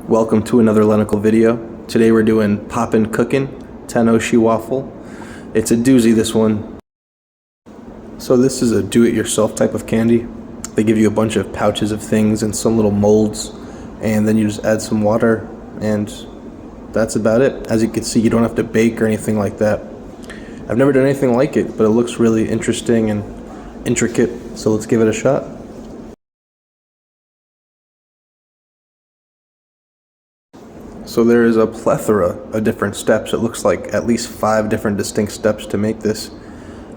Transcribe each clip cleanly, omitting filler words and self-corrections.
Welcome to another Lenical video. Today we're doing Popin Cookin Tanoshii Waffle. It's a doozy, this one. So this is a do-it-yourself type of candy. They give you a bunch of pouches of things and some little molds, and then you just add some water, and that's about it. As you can see, you don't have to bake or anything like that. I've never done anything like it, but it looks really interesting and intricate, so let's give it a shot. So there is a plethora of different steps. It looks like at least 5 different distinct steps to make this.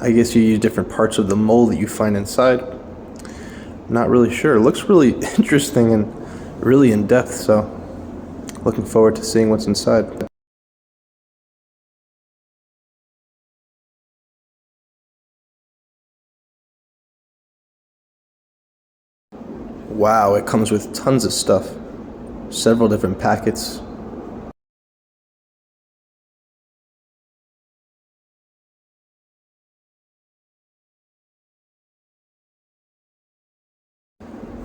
I guess you use different parts of the mold that you find inside. Not really sure. It looks really interesting and really in depth, so looking forward to seeing what's inside. Wow, it comes with tons of stuff. Several different packets.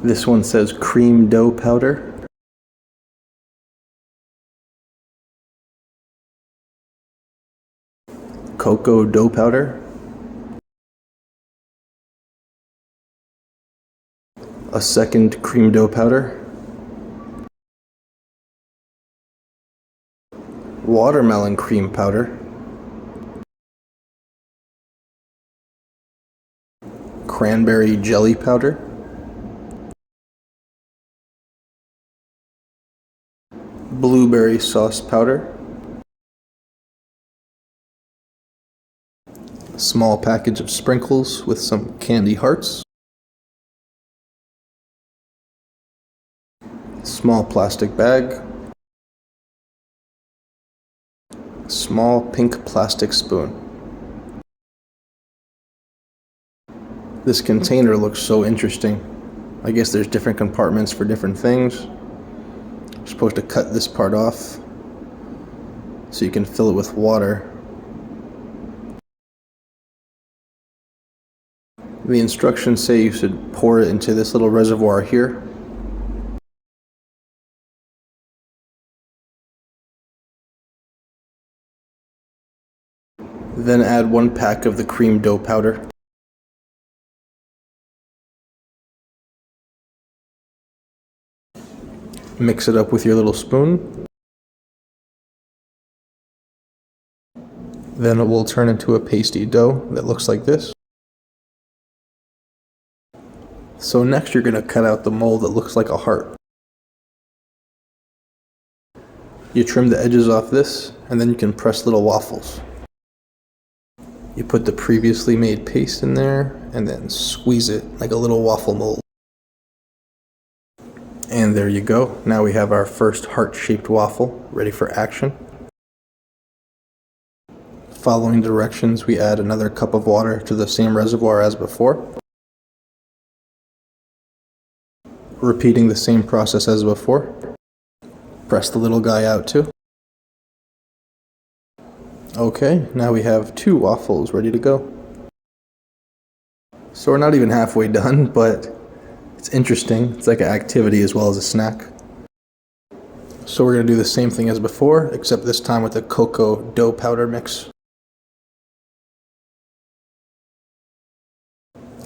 This one says cream dough powder. Cocoa dough powder. A second cream dough powder. Watermelon cream powder. Cranberry jelly powder. Blueberry sauce powder. A small package of sprinkles with some candy hearts. Small plastic bag. Small pink plastic spoon. This container looks so interesting. I guess there's different compartments for different things. You're supposed to cut this part off so you can fill it with water. The instructions say you should pour it into this little reservoir here. Then add 1 pack of the cream dough powder. Mix it up with your little spoon. Then it will turn into a pasty dough that looks like this. So next you're going to cut out the mold that looks like a heart. You trim the edges off this, and then you can press little waffles. You put the previously made paste in there, and then squeeze it like a little waffle mold. And there you go. Now we have our first heart-shaped waffle ready for action. Following directions, we add another cup of water to the same reservoir as before. Repeating the same process as before. Press the little guy out too. Okay, now we have 2 waffles ready to go. So we're not even halfway done, but it's interesting. It's like an activity as well as a snack. So we're going to do the same thing as before, except this time with the cocoa dough powder mix.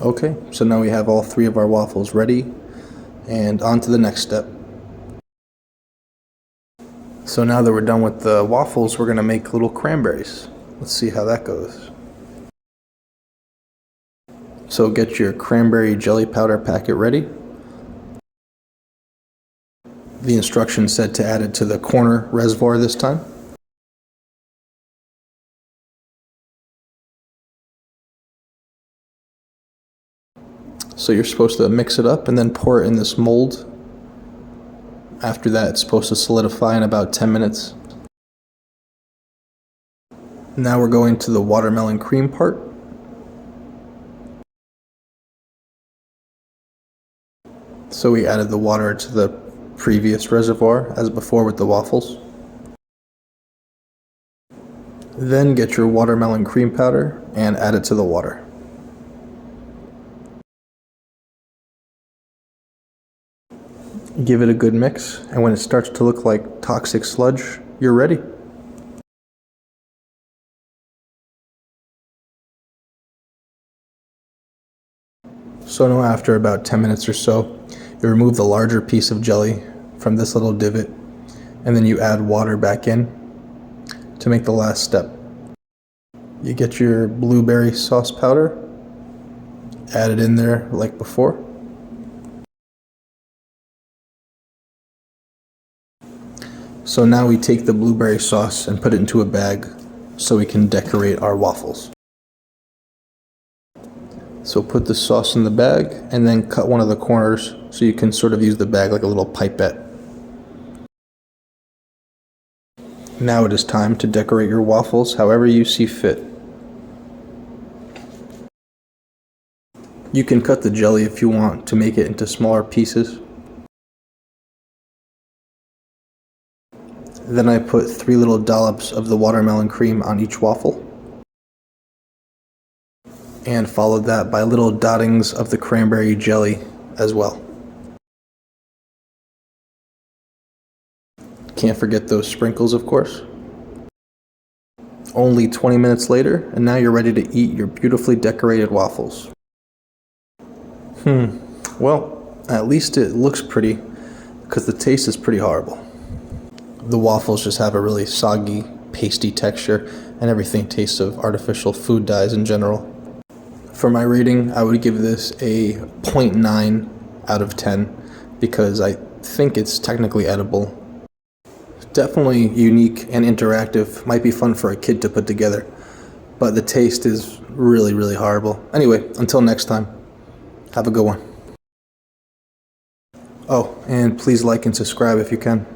Okay, so now we have all 3 of our waffles ready, and on to the next step. So now that we're done with the waffles, we're going to make little cranberries. Let's see how that goes. So get your cranberry jelly powder packet ready. The instructions said to add it to the corner reservoir this time. So you're supposed to mix it up and then pour it in this mold. After that, it's supposed to solidify in about 10 minutes. Now we're going to the watermelon cream part. So we added the water to the previous reservoir as before with the waffles. Then get your watermelon cream powder and add it to the water. Give it a good mix, and when it starts to look like toxic sludge, you're ready. So now after about 10 minutes or so, you remove the larger piece of jelly from this little divot, and then you add water back in to make the last step. You get your blueberry sauce powder, add it in there like before. So now we take the blueberry sauce and put it into a bag so we can decorate our waffles. So put the sauce in the bag and then cut one of the corners so you can sort of use the bag like a little pipette. Now it is time to decorate your waffles however you see fit. You can cut the jelly if you want to make it into smaller pieces. Then I put 3 little dollops of the watermelon cream on each waffle, and followed that by little dottings of the cranberry jelly as well. Can't forget those sprinkles, of course. Only 20 minutes later, and now you're ready to eat your beautifully decorated waffles. Well, at least it looks pretty, because the taste is pretty horrible. The waffles just have a really soggy, pasty texture, and everything tastes of artificial food dyes in general. For my rating, I would give this a 0.9 out of 10, because I think it's technically edible. Definitely unique and interactive, might be fun for a kid to put together, but the taste is really, really horrible. Anyway, until next time, have a good one. Oh, and please like and subscribe if you can.